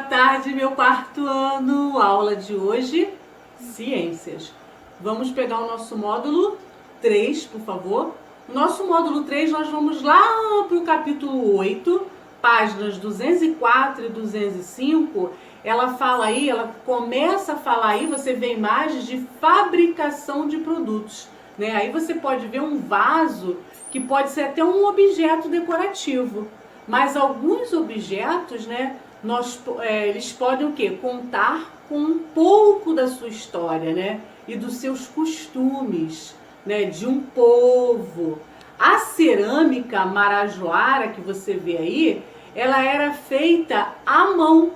tarde, meu quarto ano. Aula de hoje, Ciências. Vamos pegar o nosso módulo 3, por favor. Nosso módulo 3, nós vamos lá para o capítulo 8, páginas 204 e 205. Ela fala aí, ela começa a falar aí, você vê imagens de fabricação de produtos, né? Aí você pode ver um vaso que pode ser até um objeto decorativo. Mas alguns objetos, né, eles podem o quê? Contar com um pouco da sua história, né, e dos seus costumes, né, de um povo. A cerâmica marajoara que você vê aí, ela era feita à mão.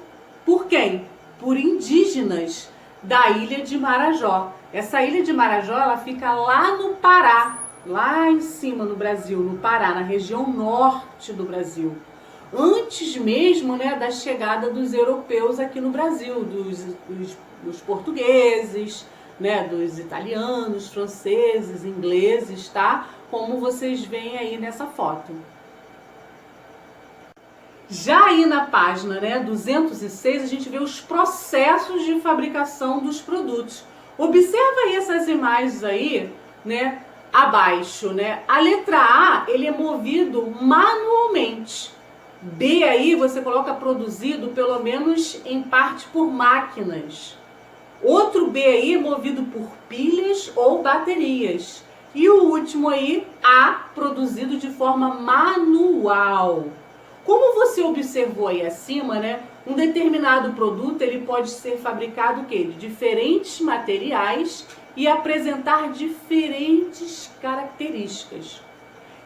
Por quem? Por indígenas da ilha de Marajó. Essa ilha de Marajó, ela fica lá no Pará, lá em cima no Brasil, no Pará, na região norte do Brasil. Antes mesmo, né, da chegada dos europeus aqui no Brasil, dos portugueses, né, dos italianos, franceses, ingleses, tá? Como vocês veem aí nessa foto. Já aí na página, né, 206, a gente vê os processos de fabricação dos produtos. Observa aí essas imagens aí, né, abaixo, né? A letra A, ele é movido manualmente. B aí você coloca produzido pelo menos em parte por máquinas. Outro B aí movido por pilhas ou baterias. E o último aí, A, produzido de forma manual. Como você observou aí acima, né, um determinado produto ele pode ser fabricado de diferentes materiais e apresentar diferentes características.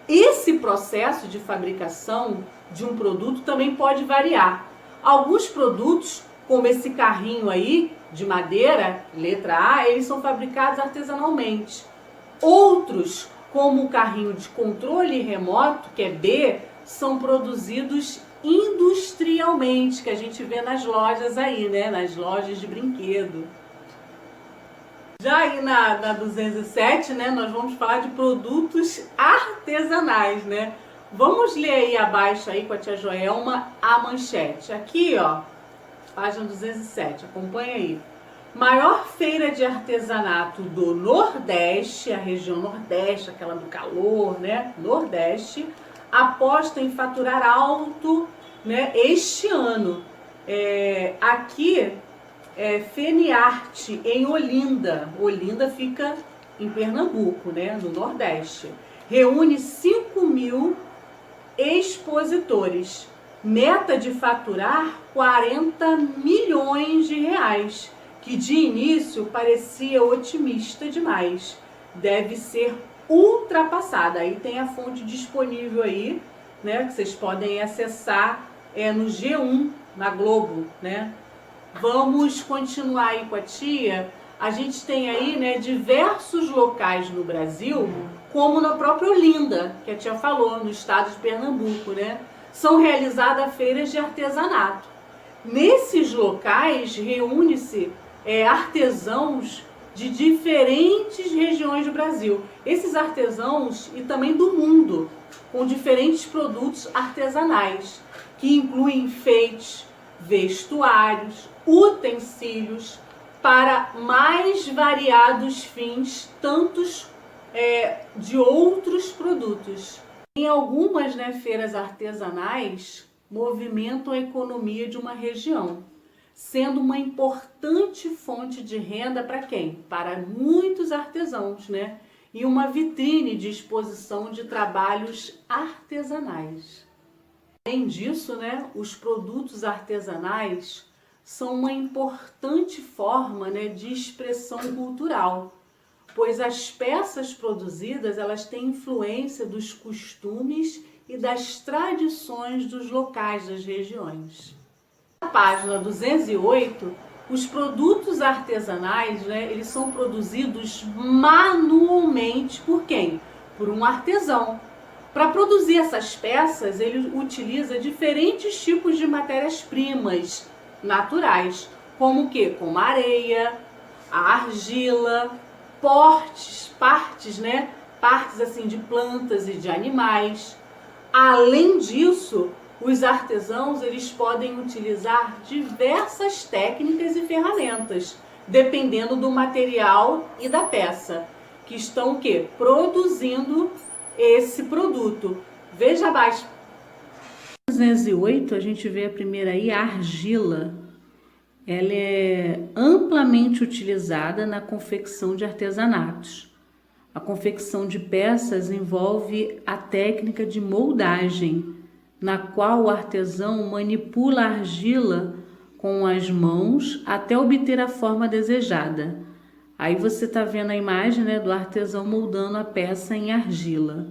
Esse processo de fabricação de um produto também pode variar. Alguns produtos, como esse carrinho aí de madeira, letra A, eles são fabricados artesanalmente. Outros, como o carrinho de controle remoto, que é B, são produzidos industrialmente, que a gente vê nas lojas aí, né? Nas lojas de brinquedo. Já aí na 207, né, nós vamos falar de produtos artesanais, né? Vamos ler aí abaixo aí com a tia Joelma a manchete. Aqui, ó, página 207, acompanha aí. Maior feira de artesanato do Nordeste, a região Nordeste, aquela do calor, né? Nordeste, aposta em faturar alto, né, este ano. Aqui Feniarte, em Olinda. Olinda fica em Pernambuco, né, no Nordeste. Reúne 5.000 expositores. Meta de faturar 40 milhões de reais, que de início parecia otimista demais. Deve ser ultrapassada. Aí tem a fonte disponível aí, né, que vocês podem acessar no G1, na Globo, né? Vamos continuar aí com a tia. A gente tem aí, né, diversos locais no Brasil, como na própria Olinda, que a tia falou, no estado de Pernambuco, né? São realizadas feiras de artesanato. Nesses locais reúne-se artesãos de diferentes regiões do Brasil. Esses artesãos e também do mundo, com diferentes produtos artesanais, que incluem enfeites, vestuários, utensílios para mais variados fins, tantos de outros produtos. Em algumas, né, feiras artesanais movimentam a economia de uma região, sendo uma importante fonte de renda para quem? Para muitos artesãos, né? E uma vitrine de exposição de trabalhos artesanais. Além disso, né, os produtos artesanais são uma importante forma, né, de expressão cultural, pois as peças produzidas elas têm influência dos costumes e das tradições dos locais das regiões. Na página 208, os produtos artesanais, né, eles são produzidos manualmente por quem? Por um artesão. Para produzir essas peças, ele utiliza diferentes tipos de matérias-primas naturais, como o quê? Como a areia, a argila, partes, né? Partes assim de plantas e de animais. Além disso, Os artesãos, eles podem utilizar diversas técnicas e ferramentas, dependendo do material e da peça, que estão o quê? Produzindo esse produto. Veja abaixo. 208, a gente vê a primeira aí, a argila. Ela é amplamente utilizada na confecção de artesanatos. A confecção de peças envolve a técnica de moldagem, na qual o artesão manipula a argila com as mãos até obter a forma desejada. Aí você está vendo a imagem, né, do artesão moldando a peça em argila.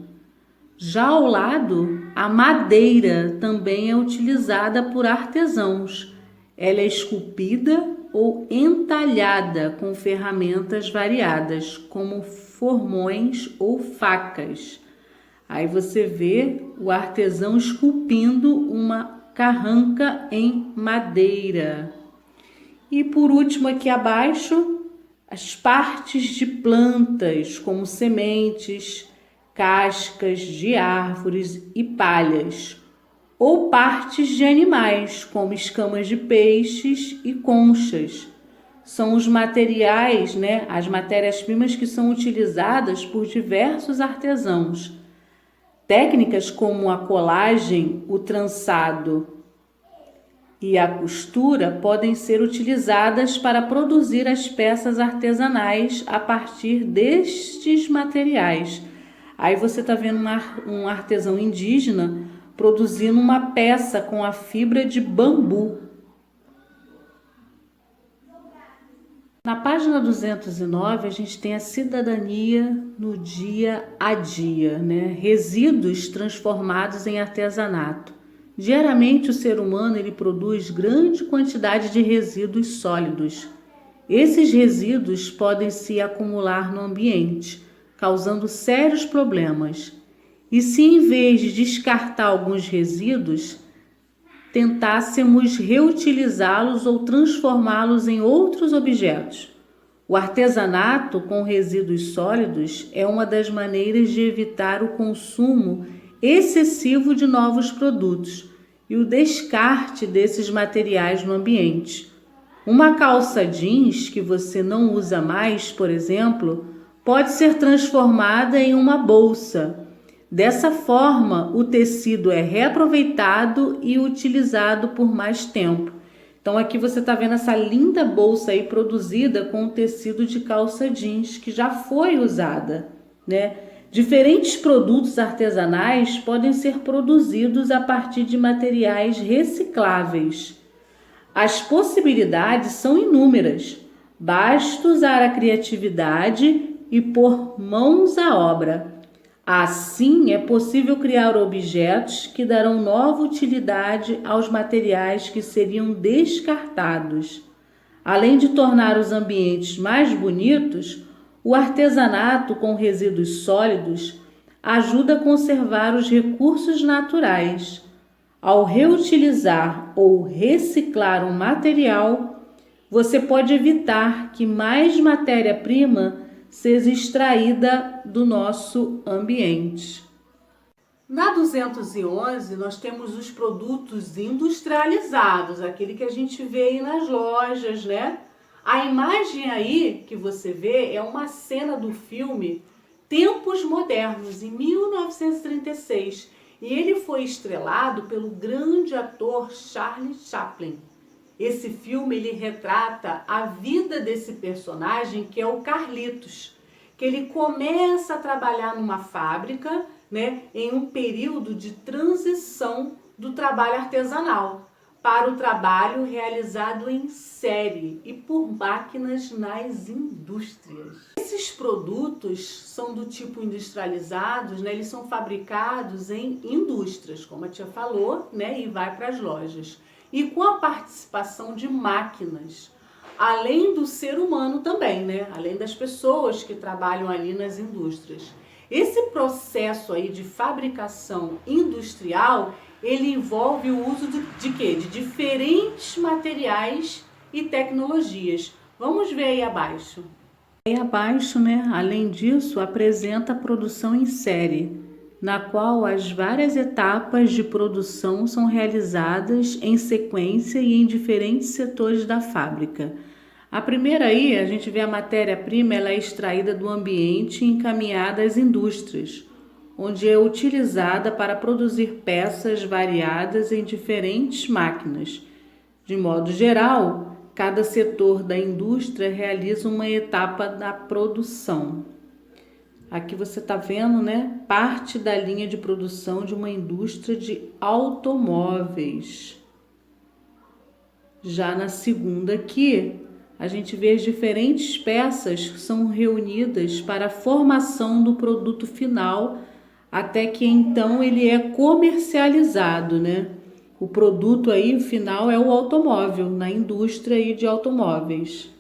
Já ao lado, a madeira também é utilizada por artesãos. Ela é esculpida ou entalhada com ferramentas variadas, como formões ou facas. Aí você vê o artesão esculpindo uma carranca em madeira. E por último, aqui abaixo, as partes de plantas, como sementes, cascas de árvores e palhas, ou partes de animais, como escamas de peixes e conchas. São os materiais, né, as matérias-primas que são utilizadas por diversos artesãos. Técnicas como a colagem, o trançado e a costura podem ser utilizadas para produzir as peças artesanais a partir destes materiais. Aí você está vendo um artesão indígena produzindo uma peça com a fibra de bambu. Na página 209, a gente tem a cidadania no dia a dia, né? Resíduos transformados em artesanato. Diariamente, o ser humano ele produz grande quantidade de resíduos sólidos. Esses resíduos podem se acumular no ambiente, causando sérios problemas. E se em vez de descartar alguns resíduos, tentássemos reutilizá-los ou transformá-los em outros objetos? O artesanato com resíduos sólidos é uma das maneiras de evitar o consumo excessivo de novos produtos e o descarte desses materiais no ambiente. Uma calça jeans que você não usa mais, por exemplo, pode ser transformada em uma bolsa. Dessa forma, o tecido é reaproveitado e utilizado por mais tempo. Então aqui você está vendo essa linda bolsa aí produzida com o tecido de calça jeans que já foi usada, né? Diferentes produtos artesanais podem ser produzidos a partir de materiais recicláveis. As possibilidades são inúmeras. Basta usar a criatividade e pôr mãos à obra. Assim, é possível criar objetos que darão nova utilidade aos materiais que seriam descartados. Além de tornar os ambientes mais bonitos, o artesanato com resíduos sólidos ajuda a conservar os recursos naturais. Ao reutilizar ou reciclar um material, você pode evitar que mais matéria-prima seja extraída do nosso ambiente. Na 211, nós temos os produtos industrializados, aquele que a gente vê aí nas lojas, né? A imagem aí que você vê é uma cena do filme Tempos Modernos, em 1936, e ele foi estrelado pelo grande ator Charlie Chaplin. Esse filme ele retrata a vida desse personagem que é o Carlitos, que ele começa a trabalhar numa fábrica, né, em um período de transição do trabalho artesanal para o trabalho realizado em série e por máquinas nas indústrias. Esses produtos são do tipo industrializados, né, eles são fabricados em indústrias, como a tia falou, né, e vai para as lojas. E com a participação de máquinas, além do ser humano também, né? Além das pessoas que trabalham ali nas indústrias. Esse processo aí de fabricação industrial, ele envolve o uso de quê? De diferentes materiais e tecnologias. Vamos ver aí abaixo. Aí abaixo, né? Além disso, apresenta a produção em série. na qual as várias etapas de produção são realizadas em sequência e em diferentes setores da fábrica. A primeira aí, a gente vê a matéria-prima, ela é extraída do ambiente e encaminhada às indústrias, onde é utilizada para produzir peças variadas em diferentes máquinas. De modo geral, cada setor da indústria realiza uma etapa da produção. Aqui você está vendo, né, parte da linha de produção de uma indústria de automóveis. Já na segunda aqui, a gente vê as diferentes peças que são reunidas para a formação do produto final, até que então ele é comercializado, né? O produto aí final é o automóvel, na indústria aí de automóveis.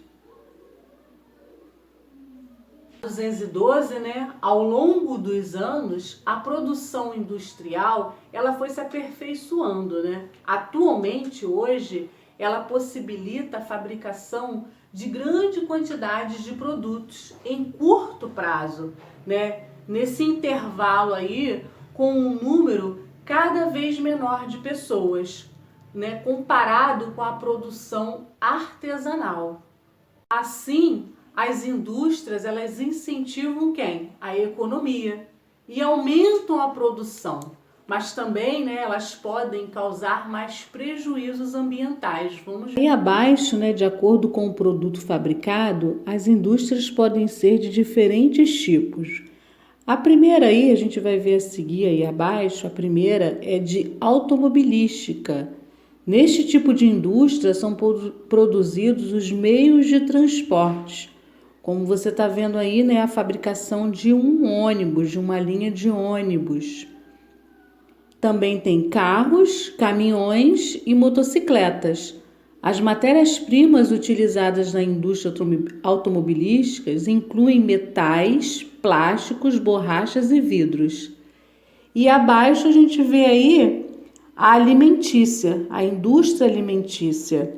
212, né? Ao longo dos anos, a produção industrial ela foi se aperfeiçoando, né? Atualmente, hoje, ela possibilita a fabricação de grande quantidade de produtos em curto prazo, né? Nesse intervalo aí, com um número cada vez menor de pessoas, né? Comparado com a produção artesanal. Assim, as indústrias, elas incentivam quem? A economia e aumentam a produção, mas também, né, elas podem causar mais prejuízos ambientais. Vamos ver. Aí abaixo, né, de acordo com o produto fabricado, as indústrias podem ser de diferentes tipos. A primeira aí, a gente vai ver a seguir aí abaixo, a primeira é de automobilística. Neste tipo de indústria são produzidos os meios de transporte. Como você está vendo aí, né, a fabricação de um ônibus, de uma linha de ônibus. Também tem carros, caminhões e motocicletas. As matérias-primas utilizadas na indústria automobilística incluem metais, plásticos, borrachas e vidros. E abaixo a gente vê aí a alimentícia, a indústria alimentícia.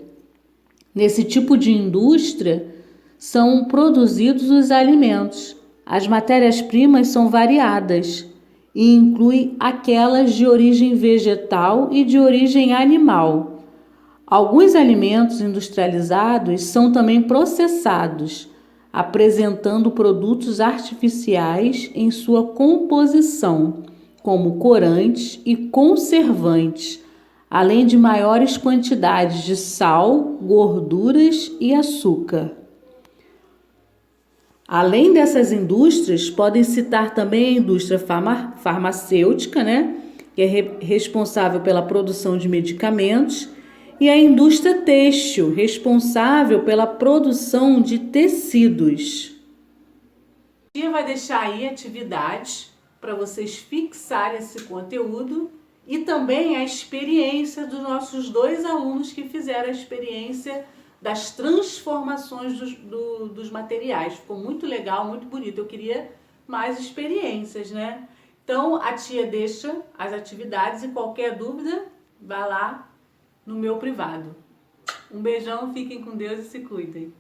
Nesse tipo de indústria são produzidos os alimentos. As matérias-primas são variadas e incluem aquelas de origem vegetal e de origem animal. Alguns alimentos industrializados são também processados, apresentando produtos artificiais em sua composição, como corantes e conservantes, além de maiores quantidades de sal, gorduras e açúcar. Além dessas indústrias, podem citar também a indústria farmacêutica, né, que é responsável pela produção de medicamentos, e a indústria têxtil, responsável pela produção de tecidos. A tia vai deixar aí atividades para vocês fixarem esse conteúdo e também a experiência dos nossos 2 alunos que fizeram a experiência das transformações dos materiais. Ficou muito legal, muito bonito. Eu queria mais experiências, né? Então, a tia deixa as atividades e qualquer dúvida, vá lá no meu privado. Um beijão, fiquem com Deus e se cuidem.